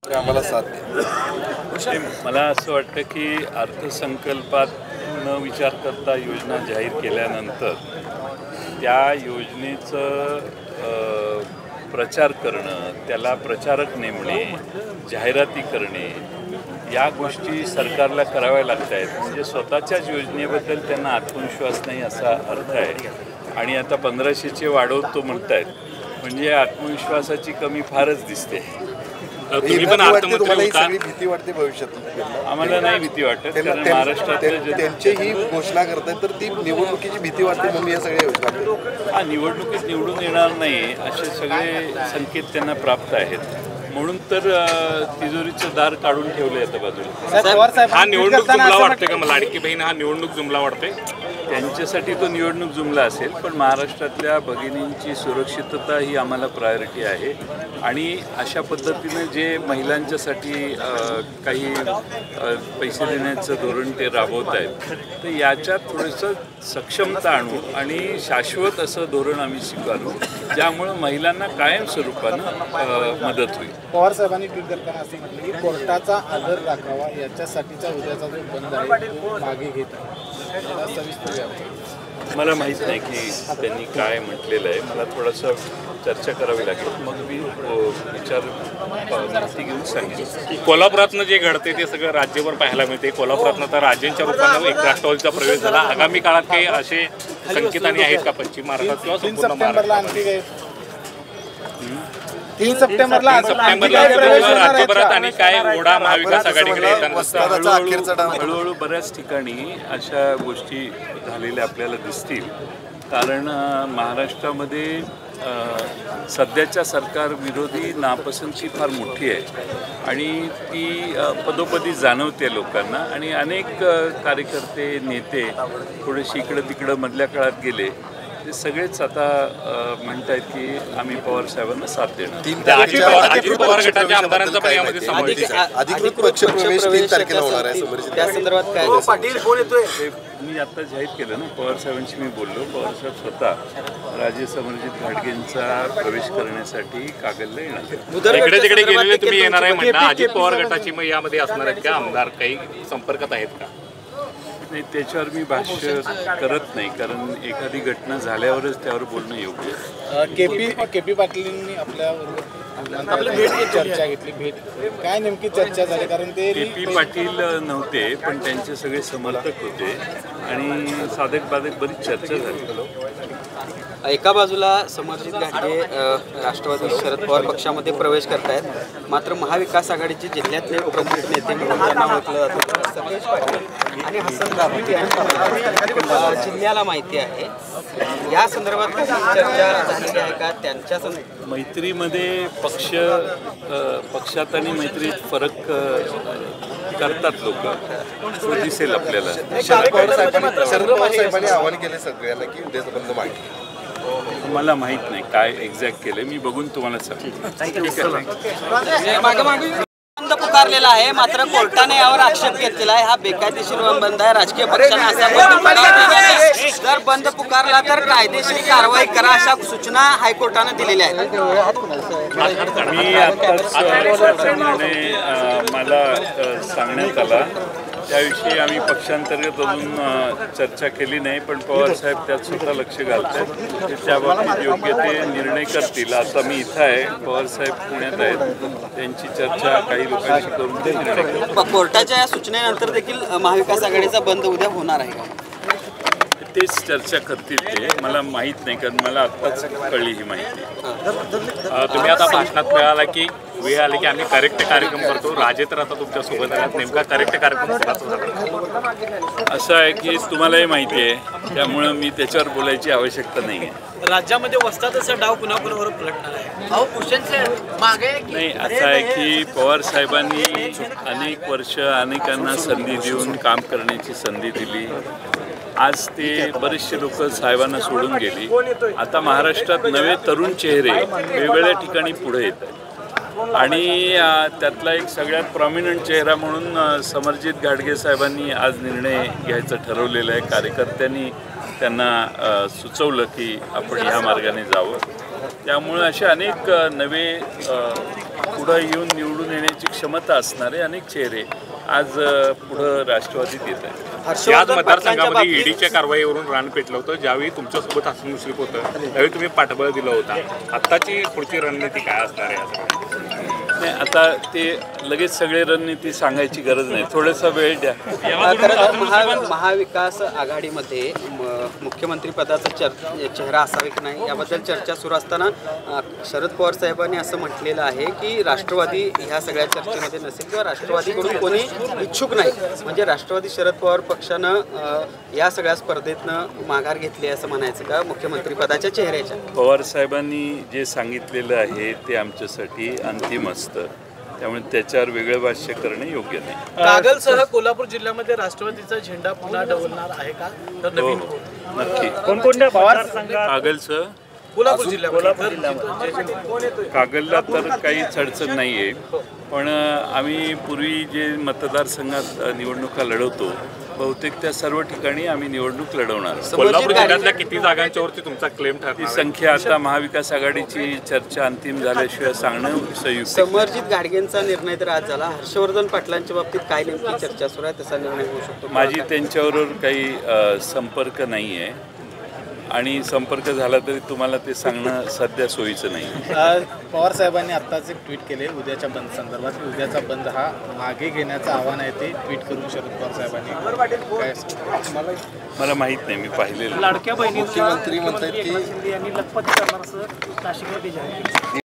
आम्हाला साथ द्या। मला असं वाटतं की अर्थसंकल्पात न विचार करता योजना जाहीर केल्यानंतर त्या योजनेचं प्रचार करणं, त्याला प्रचारक नेमणे, जाहिराती करणे या गोष्टी सरकारला कराव्या लागत आहेत। म्हणजे स्वतःच्याच योजनेबद्दल त्यांना आत्मविश्वास नाही असा अर्थ आहे। आणि आता 1500चे वाढवतो म्हणतायत, म्हणजे आत्मविश्वासाची कमी फारच दिसते। तुम्ही पण अर्थमंत्री सगळी भीती वाटते भविष्यात? आम्हाला नाही भीती वाटत, कारण महाराष्ट्रातल्या त्यांची ही घोषणा करतात तर ती निवडणुकीची भीती वाटते म्हणून या सगळ्या योजना निवडणुकीत निवडून येणार नाही असे सगळे संकेत त्यांना प्राप्त आहेत। म्हणून तर तिजोरीचं दार काढून ठेवलं आता बाजूला। हा निवडणूक जुमला वाटते का? मला लाडकी बहीण हा निवडणूक जुमला वाटते? त्यांच्यासाठी तो निवडणूक जुमला असेल, पण महाराष्ट्रातल्या भगिनींची सुरक्षितता ही आम्हाला प्रायोरिटी आहे। आणि अशा पद्धतीने जे महिलांच्यासाठी काही पैसे देण्याचं धोरण ते राबवत आहेत, तर याच्यात थोडंसं सक्षमता आणू आणि शाश्वत असं धोरण आम्ही स्वीकारू, ज्यामुळं महिलांना कायम स्वरूपानं मदत होईल। पवार साहेबांनी ट्विट करताना असं म्हटलं की कोर्टाचा आदर राखावा, याच्यासाठीचा उद्याचा जो बंद आहे तो मागे घेत आहे। मला माहीत नाही की त्यांनी काय म्हटलेलं आहे, मला थोडंसं चर्चा करावी लागेल, मग मी माहिती घेऊन सांगेन। कोल्हापुरातनं जे घडते ते सगळं राज्यभर पाहायला मिळते। कोल्हापुरातनं तर राज्यांच्या रूपानं एक राष्ट्रवादीचा प्रवेश झाला। आगामी काळात काही असे संकेतांनी आहेत का पश्चिम महाराष्ट्रात किंवा संपूर्ण महाराष्ट्रात? 3 सप्टेंबरला राज्यभरात आणि काय ओढा महाविकास आघाडीकडे हळूहळू बऱ्याच ठिकाणी अशा गोष्टी झालेल्या आपल्याला दिसतील। कारण महाराष्ट्रामध्ये सध्याच्या सरकार विरोधी नापसंती फार मोठी आहे आणि ती पदोपदी जाणवते लोकांना। आणि अनेक कार्यकर्ते नेते थोडेसे इकडं तिकडं मधल्या काळात गेले, ते सगळेच आता म्हणतायत की आम्ही पवार साहेबांना साथ देणार। अजित पवार गटाच्या आमदारांचा पण यामध्ये समावेश आहे। अधिकृत पक्षप्रवेश 3 तारखेला होणार आहे। त्या संदर्भात काय पाटील फोन येतोय? मी आता जाहीर केलं ना, पवार साहेबांशी मी बोललो। पवार साहेब स्वतः राजे समरजित घाटगेंचा प्रवेश करण्यासाठी कागलला येणार। इकडे तिकडे गेलेले तुम्ही येणार आहे म्हणता, अजित पवार गटाची मग यामध्ये असणार आहेत का आमदार? काही संपर्कात आहेत का? नाही, त्याच्यावर मी भाष्य करत नाही, कारण एखादी घटना झाल्यावरच त्यावर बोलणं योग्य आहे। केपी पाटीलनी आपल्याबरोबर चर्चा घेतली, भेट काय नेमकी चर्चा झाली? कारण ते केपी पाटील नव्हते, पण त्यांचे सगळे समर्थक होते आणि साधक बाधक बरीच चर्चा झाली। एका बाजूला समरजित घाटगे राष्ट्रवादी शरद पवार पक्षामध्ये प्रवेश करतायत, मात्र महाविकास आघाडीचे जिल्ह्यातले प्रमुख नेते म्हणून त्यांना म्हटलं जातं सतेज पाटील आणि हसन दाभोळी जिल्ह्याला माहिती आहे। या संदर्भात चर्चा झालेली आहे का त्यांच्या मैत्रीमध्ये? पक्षात आणि मैत्रीत फरक करतात लोक, दिसेल आपल्याला। शरद पवार साहेबांनी आवाहन केले सगळ्यांना की उद्याचं बंद मागे। मला माहित नाही काय एक्झॅक्ट केलंय, मी बघून तुम्हाला सांगतो। बंद पुकारलेला आहे, मात्र कोर्टाने यावर आक्षेप घेतलेला आहे। हा बेकायदेशीर बंद आहे, राजकीय पक्षांना असा बंद पुकारला, जर बंद पुकारला तर कायदेशीर कारवाई करा अशा सूचना हायकोर्टाने दिलेल्या आहेत। मी आताच निर्णय मला सांगण्यात आला, त्याविषयी आम्ही पक्षांतर्गत अजून चर्चा केली नाही, पण पवार साहेब त्यात स्वतः लक्ष घालतात, ते त्या बाबतीत योग्य ते निर्णय करतील। आता मी इथं आहे, पवार साहेब पुण्यात आहेत, त्यांची चर्चा काही लोकांशी करून ते निर्णय करतील। कोर्टाच्या या सूचनेनंतर देखील महाविकास आघाडीचा बंद उद्या होणार आहे का? तेच चर्चा करतील ते, मला माहीत नाही, कारण मला आत्ताच कळली ही माहिती। तुम्ही आता भाषणात मिळाला की वेळ आले की आम्ही करेक्ट कार्यक्रम करतो, राजे तर आता तुमच्या सोबत आल्यात, नेमका करेक्ट कार्यक्रम असं आहे की तुम्हालाही माहिती आहे, त्यामुळं मी त्याच्यावर बोलायची आवश्यकता नाही आहे। राज्यामध्ये वस्तादचा डाव पुन्हा पुन्हा पलटणार आहे। नाही, असं आहे की पवार साहेबांनी अनेक वर्ष अनेकांना संधी देऊन काम करण्याची संधी दिली। आज ते बरेचसे लोक साहेबांना सोडून गेली। आता महाराष्ट्रात नवे तरुण चेहरे वेगवेगळ्या ठिकाणी पुढे येत आहेत आणि त्यातला एक सगळ्यात प्रॉमिनंट चेहरा म्हणून समरजित घाटगे साहेबांनी आज निर्णय घ्यायचं ठरवलेलं आहे। कार्यकर्त्यांनी त्यांना सुचवलं की आपण ह्या मार्गाने जावं, त्यामुळे असे अनेक नवे पुढं येऊन निवडून येण्याची क्षमता असणारे अनेक चेहरे आज पुढं राष्ट्रवादीत येत आहेत. याच मतदारसंघामध्ये ईडीच्या कारवाईवरून रान पेटलं होतं. ज्यावेळी तुमच्यासोबत हसन मुश्रीफ होतं त्यावेळी तुम्ही पाठबळ दिलं होता. आत्ताची पुढची रणनीती काय असणार आहे? नाही, आता ते लगेच सगळे रणनीती सांगायची गरज नाही, थोडासा वेळ द्या. खरं तर महाविकास आघाडीमध्ये मुख्यमंत्री पदाचा चेहरा असावे की नाही याबद्दल चर्चा सुरू असताना शरद पवार साहेबांनी असं म्हटलेलं आहे की राष्ट्रवादी ह्या सगळ्या चर्चेमध्ये नसेल किंवा राष्ट्रवादीकडून कोणी इच्छुक नाही. म्हणजे राष्ट्रवादी शरद पवार पक्षानं या सगळ्या स्पर्धेतनं माघार घेतली असं म्हणायचं का मुख्यमंत्री पदाच्या चेहऱ्याच्या? पवार साहेबांनी जे सांगितलेलं आहे ते आमच्यासाठी अंतिम असतं, त्यामुळे त्याच्यावर वेगळं भाष्य करणे योग्य नाही. कागलसह कोल्हापूर जिल्ह्यामध्ये राष्ट्रवादीचा झेंडा पुन्हा डवलणार आहे का? तर नवीन नक्की. कोणकोणत्या मतदारसंघात कागलचं कोल्हापूर जिल्ह्यामध्ये कागलला तर काहीच अडचण नाही आहे, पण आम्ही पूर्वी जे मतदारसंघात निवडणुका लढवतो बहुतेक त्या सर्व ठिकाणी आम्ही निवडणूक लढवणार. कोल्हापूर जिल्ह्यातल्या किती जागांच्यावरती तुमचा क्लेम ती ठरणार? संख्या आता महाविकास आघाडीची चर्चा अंतिम झाल्याशिवाय सांगणं संयुक्त. समर्जित गाडगेंचा निर्णय तर आज झाला. हर्षवर्धन पाटलांच्या बाबतीत काय नेमकी चर्चा सुरू आहे, तसा निर्णय होऊ शकतो? माझी त्यांच्याबरोबर काही संपर्क नाही आहे आणि संपर्क झाला तरी तुम्हाला ते सांगणं सध्या सोयीचं नाही. पवार साहेबांनी आत्ताच एक ट्विट केले उद्याच्या बंद संदर्भात. उद्याचा बंद हा मागे घेण्याचं आव्हान आहे ते ट्विट करून शरद पवार साहेबांनी. काय मला माहीत नाही, मी पाहिलेलं. लाडक्या बहिणी मुख्यमंत्री म्हणतात की यांनी लखपती करणार असं नाशिकमध्ये जाहीर केलं.